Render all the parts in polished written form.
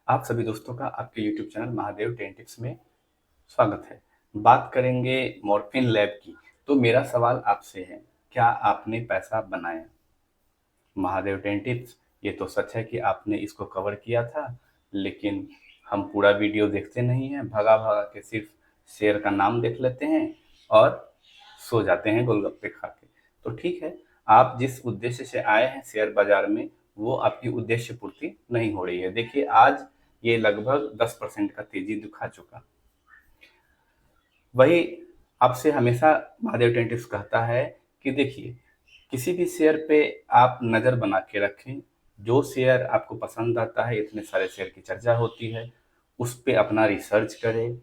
आप सभी दोस्तों का आपके YouTube channel Mahadev ten tips में स्वागत है। बात करेंगे मॉर्फिन लैब की। तो मेरा सवाल आपसे है, क्या आपने पैसा बनाया? महादेव टेन टिप्स, ये तो सच है कि आपने इसको कवर किया था, लेकिन हम पूरा वीडियो देखते नहीं हैं, भगा भगा के सिर्फ शेयर का नाम देख लेते हैं और सो जाते हैं गोलगप्पे खा के। तो ठीक है, आप जिस उद्देश्य से आए हैं शेयर बाजार में, वो आपकी उद्देश्य पूर्ति नहीं हो रही है। देखिए, आज ये लगभग 10% का तेजी दिखा चुका। वही आपसे हमेशा महादेव टेन टिप्स कहता है कि देखिए, किसी भी शेयर पे आप नज़र बना के रखें। जो शेयर आपको पसंद आता है, इतने सारे शेयर की चर्चा होती है, उस पे अपना रिसर्च करें,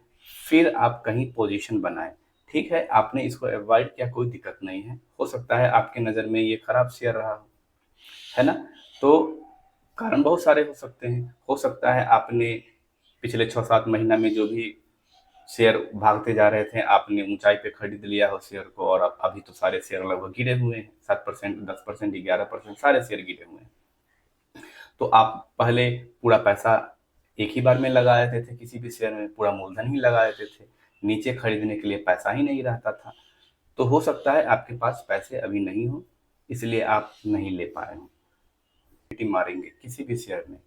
फिर आप कहीं पोजीशन बनाएं। ठीक है, आपने इसको अवॉइड किया, कोई दिक्कत नहीं है। हो सकता है आपकी नज़र में ये खराब शेयर रहा हो, है ना? तो कारण बहुत सारे हो सकते हैं। हो सकता है आपने पिछले 6-7 महीना में जो भी शेयर भागते जा रहे थे, आपने ऊंचाई पे खरीद लिया हो शेयर को, और अब अभी तो सारे शेयर लगभग गिरे हुए हैं। 7%, 10%, 11%, सारे शेयर गिरे हुए हैं। तो आप पहले पूरा पैसा एक ही बार में लगा देते थे, किसी भी शेयर में पूरा मूलधन ही लगा देते थे। नीचे खरीदने के लिए पैसा ही नहीं रहता था। तो हो सकता है आपके पास पैसे अभी नहीं हो, इसलिए आप नहीं ले पाए हो। मारेंगे किसी भी शेयर में,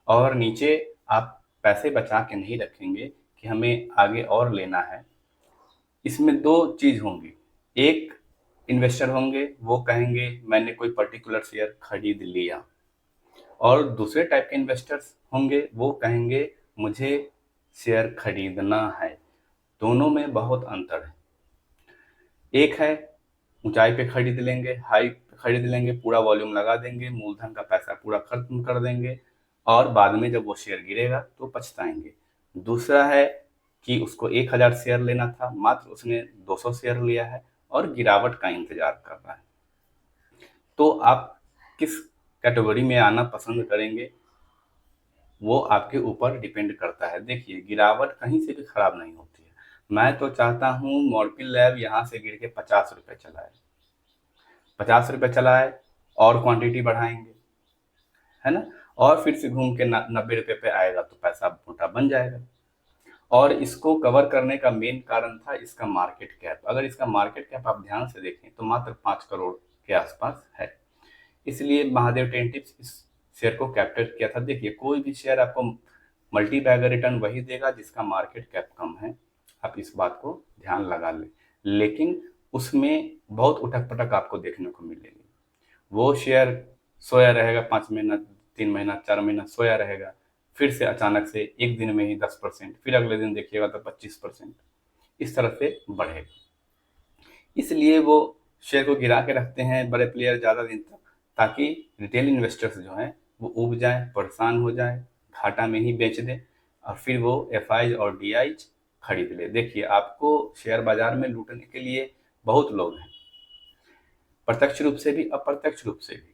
और नीचे आप पैसे बचा के नहीं रखेंगे कि हमें आगे और लेना है। इसमें दो चीज होंगी। एक इन्वेस्टर होंगे, वो कहेंगे मैंने कोई पर्टिकुलर शेयर खरीद लिया, और दूसरे टाइप के इन्वेस्टर्स होंगे, वो कहेंगे मुझे शेयर खरीदना है। दोनों में बहुत अंतर है। एक है ऊंचाई पे खरीद लेंगे, हाई पे खरीद लेंगे, पूरा वॉल्यूम लगा देंगे, मूलधन का पैसा पूरा खत्म कर देंगे, और बाद में जब वो शेयर गिरेगा तो पछताएंगे। दूसरा है कि उसको 1000 शेयर लेना था, मात्र उसने 200 शेयर लिया है और गिरावट का इंतजार कर रहा है। तो आप किस कैटेगरी में आना पसंद करेंगे, वो आपके ऊपर डिपेंड करता है। देखिए, गिरावट कहीं से भी खराब नहीं होती है। मैं तो चाहता हूँ मॉर्फिन लैब यहाँ से गिर के 50 रुपए चला है, 50 रुपए चला है, और क्वांटिटी बढ़ाएंगे, है ना? और फिर से घूम के 90 रुपए पे आएगा तो पैसा मोटा बन जाएगा। और इसको कवर करने का मेन कारण था इसका मार्केट कैप। अगर इसका मार्केट कैप आप ध्यान से देखें तो मात्र 5 करोड़ के आसपास है। इसलिए महादेव टेन टिप्स इस शेयर को कैप्चर किया था। देखिए, कोई भी शेयर आपको मल्टी बैगर रिटर्न वही देगा जिसका मार्केट कैप कम है। आप इस बात को ध्यान लगा लें, लेकिन उसमें बहुत उठक पटक आपको देखने को मिलेगी। वो शेयर सोया रहेगा 5 महीना, 3 महीना, 4 महीना सोया रहेगा, फिर से अचानक से एक दिन में ही 10%, फिर अगले दिन देखिएगा तो 25%, इस तरह से बढ़ेगा। इसलिए वो शेयर को गिरा के रखते हैं बड़े प्लेयर ज़्यादा दिन तक, ताकि रिटेल इन्वेस्टर्स जो हैं वो ऊब जाए, परेशान हो जाए, घाटा में ही बेच दें, और फिर वो एफआईज और डीआईज खरीद ले। देखिए, आपको शेयर बाजार में लूटने के लिए बहुत लोग हैं, प्रत्यक्ष रूप से भी, अप्रत्यक्ष रूप से भी।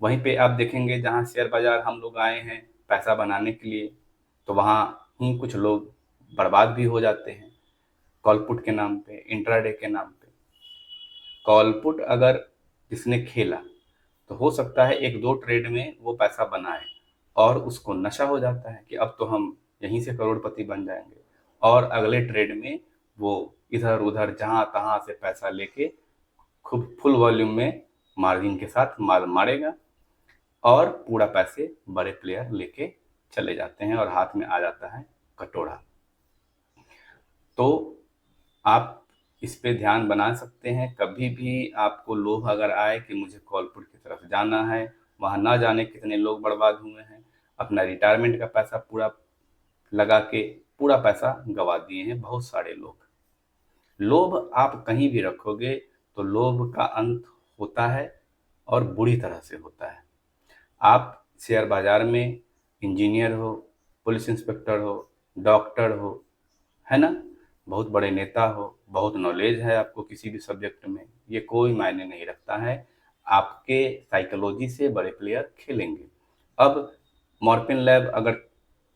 वहीं पे आप देखेंगे जहाँ शेयर बाजार हम लोग आए हैं पैसा बनाने के लिए, तो वहाँ ही कुछ लोग बर्बाद भी हो जाते हैं, कॉल पुट के नाम पे, इंट्राडे के नाम पे। कॉल पुट अगर जिसने खेला, तो हो सकता है एक दो ट्रेड में वो पैसा बनाए, और उसको नशा हो जाता है कि अब तो हम यहीं से करोड़पति बन जाएंगे, और अगले ट्रेड में वो इधर उधर जहां तहां से पैसा लेके खूब फुल वॉल्यूम में मार्जिन के साथ माल मारेगा, और पूरा पैसे बड़े प्लेयर लेके चले जाते हैं, और हाथ में आ जाता है कटोरा। तो आप इस पे ध्यान बना सकते हैं। कभी भी आपको लोभ अगर आए कि मुझे कॉलपुर की तरफ जाना है, वहाँ ना जाने कितने लोग बर्बाद हुए हैं, अपना रिटायरमेंट का पैसा पूरा लगा के पूरा पैसा गवा दिए हैं बहुत सारे लोग। लोभ आप कहीं भी रखोगे तो लोभ का अंत होता है, और बुरी तरह से होता है। आप शेयर बाजार में इंजीनियर हो, पुलिस इंस्पेक्टर हो, डॉक्टर हो, है ना, बहुत बड़े नेता हो, बहुत नॉलेज है आपको किसी भी सब्जेक्ट में, ये कोई मायने नहीं रखता है। आपके साइकोलॉजी से बड़े प्लेयर खेलेंगे। अब मॉर्फिन लैब अगर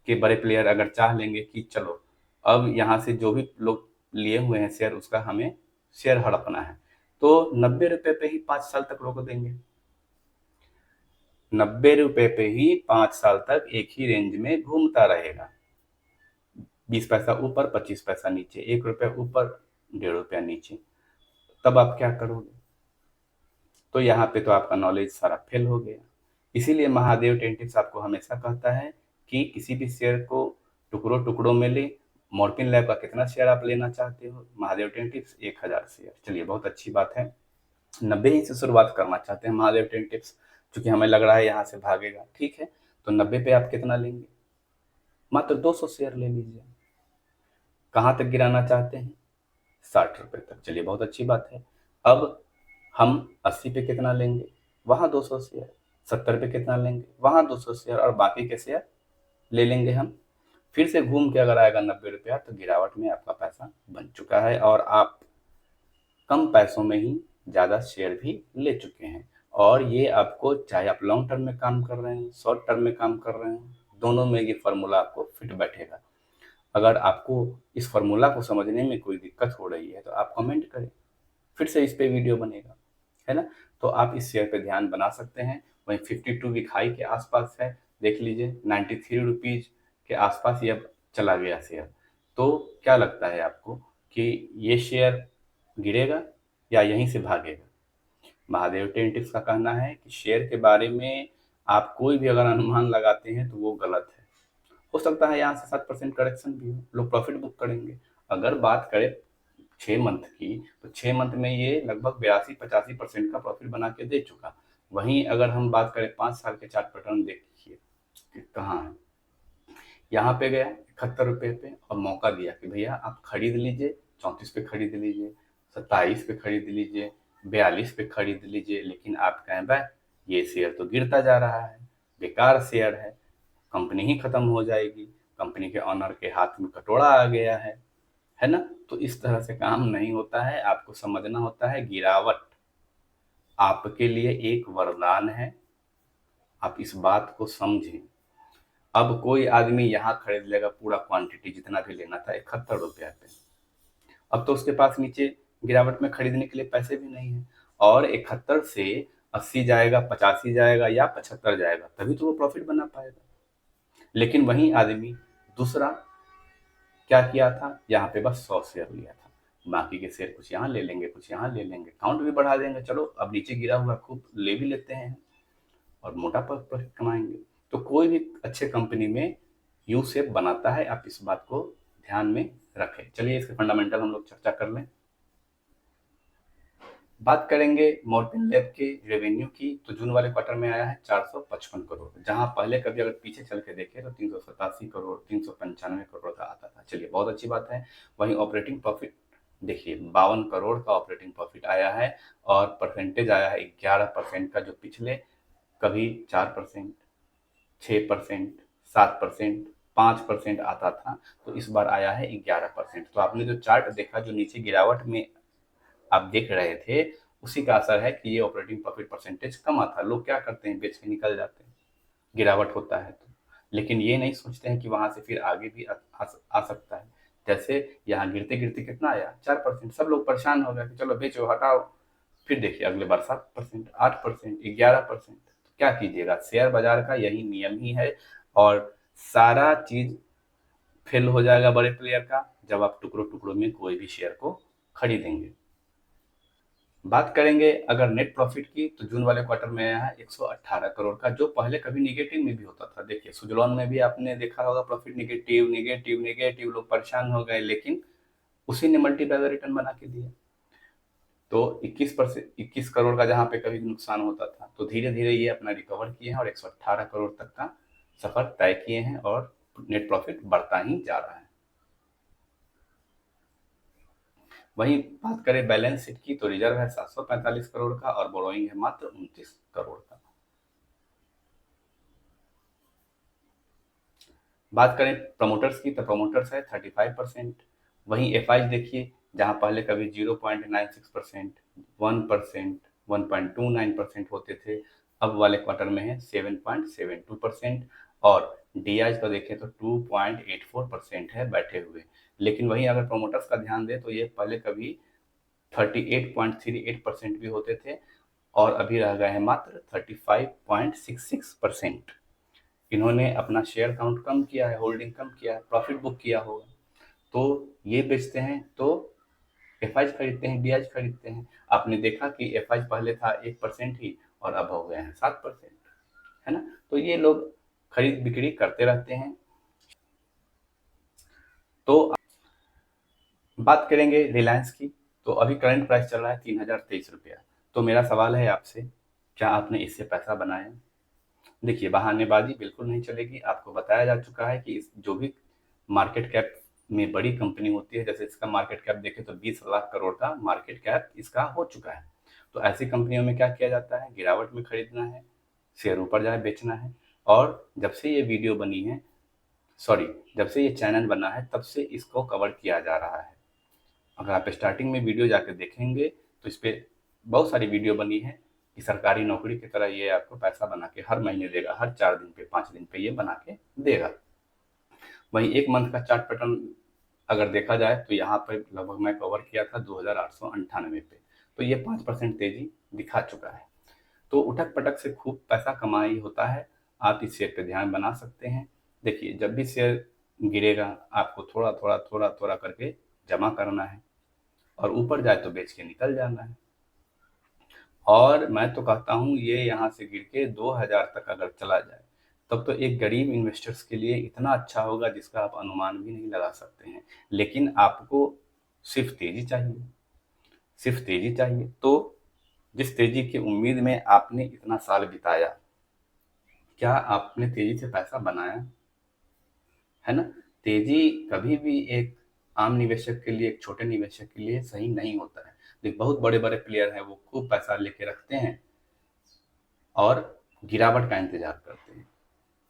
के बड़े प्लेयर अगर चाह लेंगे कि चलो अब यहाँ से जो भी लोग लिए हुए हैं शेयर, उसका हमें शेयर हड़पना है, तो 90 रुपए पे ही 5 साल तक रोक देंगे। ₹90 पे ही 5 साल तक एक ही रेंज में घूमता रहेगा। 20 पैसा ऊपर, 25 पैसा नीचे, ₹1 ऊपर, ₹1.5 नीचे। तब आप क्या करोगे? तो यहाँ पे तो आपका नॉलेज सारा फेल हो गया। इसीलिए महादेव टेंटिव्स आपको हमेशा कहता है कि किसी भी शेयर को टुकड़ों-टुकड़ों में लें। मॉर्फिन लैब का कितना शेयर आप लेना चाहते हो? महादेव टेंटिव्स 1000 शेयर। चलिए, बहुत अच्छी बात है। 90 ही से शुरुआत करना चाहते हैं महादेव टेंटिव्स, चूँकि हमें लग रहा है यहाँ से भागेगा। ठीक है, तो 90 पे आप कितना लेंगे? मात्र 200 शेयर ले लीजिए। कहाँ तक गिराना चाहते हैं? ₹60 तक। चलिए, बहुत अच्छी बात है। अब हम 80 पे कितना लेंगे? वहाँ 200 शेयर। 70 पे कितना लेंगे? वहाँ 200 शेयर, और बाकी के शेयर ले लेंगे हम। फिर से घूम के अगर आएगा ₹90, तो गिरावट में आपका पैसा बन चुका है और आप कम पैसों में ही ज़्यादा शेयर भी ले चुके हैं। और ये आपको, चाहे आप लॉन्ग टर्म में काम कर रहे हैं, शॉर्ट टर्म में काम कर रहे हैं, दोनों में ये फॉर्मूला आपको फिट बैठेगा। अगर आपको इस फॉर्मूला को समझने में कोई दिक्कत हो रही है तो आप कमेंट करें, फिर से इस पे वीडियो बनेगा, है ना? तो आप इस शेयर पे ध्यान बना सकते हैं। वहीं 52 वीक हाई के आसपास है, देख लीजिए। ₹93 के आसपास ये अब चला गया शेयर। तो क्या लगता है आपको कि ये शेयर गिरेगा या यहीं से भागेगा? महादेव टेंटिव्स का कहना है कि शेयर के बारे में आप कोई भी अगर अनुमान लगाते हैं तो वो गलत है। हो सकता है यहाँ से 7% करेक्शन भी हो, लोग प्रॉफिट बुक करेंगे। अगर बात करें 6 मंथ की, तो 6 मंथ में ये लगभग 82-85% का प्रॉफिट बना के दे चुका। वहीं अगर हम बात करें 5 साल के चार्ट पैटर्न, देखिए कि कहाँ है। यहाँ पे गया ₹71 पे और मौका दिया कि भैया आप खरीद लीजिए, 34 पे खरीद लीजिए, 27 पे खरीद लीजिए, 42 पे खरीद लीजिए। लेकिन आप कहें भाई ये शेयर तो गिरता जा रहा है, बेकार शेयर है, कंपनी ही खत्म हो जाएगी, कंपनी के ऑनर के हाथ में कटोरा आ गया है ना? तो इस तरह से काम नहीं होता है। आपको समझना होता है गिरावट आपके लिए एक वरदान है, आप इस बात को समझें। अब कोई आदमी यहाँ खरीद लेगा पूरा क्वांटिटी जितना भी लेना था ₹71 पे। अब तो उसके पास नीचे गिरावट में खरीदने के लिए पैसे भी नहीं है, और 71 से 80 जाएगा, 85 जाएगा या 75 जाएगा, तभी तो वो प्रॉफिट बना पाएगा। लेकिन वही आदमी दूसरा क्या किया था, यहाँ पे बस 100 शेयर लिया था, बाकी के शेयर कुछ यहाँ ले लेंगे, कुछ यहाँ ले लेंगे, काउंट भी बढ़ा देंगे। चलो, अब नीचे गिरा हुआ खूब ले भी लेते हैं और मोटा प्रॉफिट कमाएंगे। तो कोई भी अच्छे कंपनी में यू शेप बनाता है, आप इस बात को ध्यान में रखें। चलिए, इसके फंडामेंटल हम लोग चर्चा कर लें। बात करेंगे मॉर्फिन लैब के रेवेन्यू की, तो जून वाले क्वार्टर में आया है 455 करोड़, जहां पहले कभी अगर पीछे चल के देखें तो 387 करोड़, 395 करोड़ का आता था। चलिए, बहुत अच्छी बात है। वहीं ऑपरेटिंग प्रॉफिट देखिए, 52 करोड़ का ऑपरेटिंग प्रॉफिट आया है, और परसेंटेज आया है 11% का, जो पिछले कभी 4%, 6%, 7%, 5% आता था, तो इस बार आया है 11%। तो आपने जो चार्ट देखा, जो नीचे गिरावट में आप देख रहे थे, उसी का असर है कि ये ऑपरेटिंग प्रॉफिट परसेंटेज कम आता है। लोग क्या करते हैं, बेच के निकल जाते हैं, गिरावट होता है तो। लेकिन ये नहीं सोचते हैं कि वहां से फिर आगे भी आ सकता है। जैसे यहाँ गिरते गिरते कितना आया, 4%। सब लोग परेशान हो गए कि चलो बेचो, हटाओ। फिर देखिए अगले बार 7%, 8%, 11%। तो क्या कीजिएगा, शेयर बाजार का यही नियम ही है। और सारा चीज फेल हो जाएगा बड़े प्लेयर का, जब आप टुकड़ों टुकड़ों में कोई भी शेयर को खरीदेंगे। बात करेंगे अगर नेट प्रॉफिट की, तो जून वाले क्वार्टर में आया है 118 करोड़ का, जो पहले कभी निगेटिव में भी होता था। देखिए, सुजलॉन में भी आपने देखा होगा प्रॉफिट निगेटिव निगेटिव निगेटिव, लोग परेशान हो गए, लेकिन उसी ने मल्टीपैगर रिटर्न बना के दिया। तो 21 करोड़ का जहां पे कभी नुकसान होता था, तो धीरे धीरे ये अपना रिकवर किए हैं और 118 करोड़ तक का सफर तय किए हैं, और नेट प्रॉफिट बढ़ता ही जा रहा है। वहीं बात करें बैलेंस शीट की, तो रिजर्व है 745 करोड़ का और बोरोइंग है मात्र 29 करोड़ का। बात करें प्रमोटर्स की, तो प्रमोटर्स है 35%। वहीं एफ देखिए, जहां पहले कभी 0.96%, 1%, 1.29% होते थे, अब वाले क्वार्टर में है 7.72%। और डी तो देखें तो 2.84% है बैठे हुए। लेकिन वहीं अगर प्रमोटर्स का ध्यान दें, तो ये पहले कभी 38.38% भी होते थे, और अभी रह गए हैं मात्र 35.66%। इन्होंने अपना शेयर काउंट कम किया है, होल्डिंग कम किया है, प्रॉफिट बुक किया होगा। तो ये बेचते हैं तो एफआई खरीदते हैं, बीआई खरीदते हैं। आपने देखा कि एफआई पहले था 1% ही और अब हो गए हैं 7%, है ना। तो ये लोग खरीद बिक्री करते रहते हैं। तो बात करेंगे रिलायंस की। तो अभी करंट प्राइस चल रहा है 3023 रुपया। तो मेरा सवाल है आपसे, क्या आपने इससे पैसा बनाया? देखिए, बहानेबाजी बिल्कुल नहीं चलेगी। आपको बताया जा चुका है कि इस जो भी मार्केट कैप में बड़ी कंपनी होती है, जैसे इसका मार्केट कैप देखें तो 20 लाख करोड़ का मार्केट कैप इसका हो चुका है। तो ऐसी कंपनियों में क्या किया जाता है, गिरावट में खरीदना है, शेयर ऊपर जाए बेचना है। और जब से ये वीडियो बनी है, सॉरी, जब से ये चैनल बना है तब से इसको कवर किया जा रहा है। अगर आप स्टार्टिंग में वीडियो जाकर देखेंगे तो इस पे बहुत सारी वीडियो बनी है कि सरकारी नौकरी की तरह ये आपको पैसा बना के हर महीने देगा, हर 4 दिन पे 5 दिन पे ये बना के देगा। वहीं एक मंथ का चार्ट पैटर्न अगर देखा जाए तो यहाँ पर लगभग मैं कवर किया था 2898 पे। तो ये 5% तेजी दिखा चुका है। तो उठक पटक से खूब पैसा कमाई होता है। आप इस शेयर पे ध्यान बना सकते हैं। देखिए, जब भी शेयर गिरेगा आपको थोड़ा थोड़ा थोड़ा थोड़ा करके जमा करना है और ऊपर जाए तो बेच के निकल जाना है। और मैं तो कहता हूँ ये यहाँ से गिर के 2000 तक अगर चला जाए तब तो एक गरीब इन्वेस्टर्स के लिए इतना अच्छा होगा जिसका आप अनुमान भी नहीं लगा सकते हैं। लेकिन आपको सिर्फ तेजी चाहिए, सिर्फ तेजी चाहिए। तो जिस तेजी की उम्मीद में आपने इतना साल बिताया, क्या आपने तेजी से पैसा बनाया? है ना। तेजी कभी भी एक आम निवेशक के लिए, एक छोटे निवेशक के लिए सही नहीं होता है। देख, बहुत बड़े बड़े प्लेयर हैं, वो खूब पैसा लेके रखते हैं और गिरावट का इंतजार करते हैं।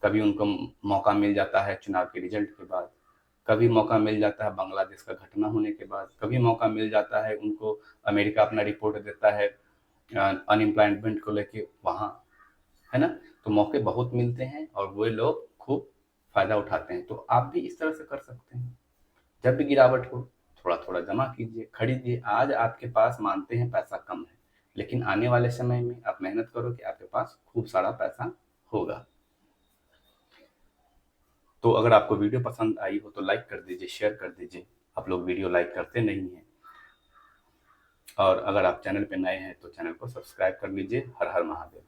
कभी उनको मौका मिल जाता है चुनाव के रिजल्ट के बाद, कभी मौका मिल जाता है बांग्लादेश का घटना होने के बाद, कभी मौका मिल जाता है उनको, अमेरिका अपना रिपोर्ट देता है अनएम्प्लॉयमेंट को लेके वहाँ, है ना। तो मौके बहुत मिलते हैं और वो लोग खूब फायदा उठाते हैं। तो आप भी इस तरह से कर सकते हैं। जब भी गिरावट हो थोड़ा थोड़ा जमा कीजिए, खरीदिए। आज आपके पास मानते हैं पैसा कम है, लेकिन आने वाले समय में आप मेहनत करो कि आपके पास खूब सारा पैसा होगा। तो अगर आपको वीडियो पसंद आई हो तो लाइक कर दीजिए, शेयर कर दीजिए। आप लोग वीडियो लाइक करते नहीं हैं। और अगर आप चैनल पे नए हैं तो चैनल को सब्सक्राइब कर लीजिए। हर हर महादेव।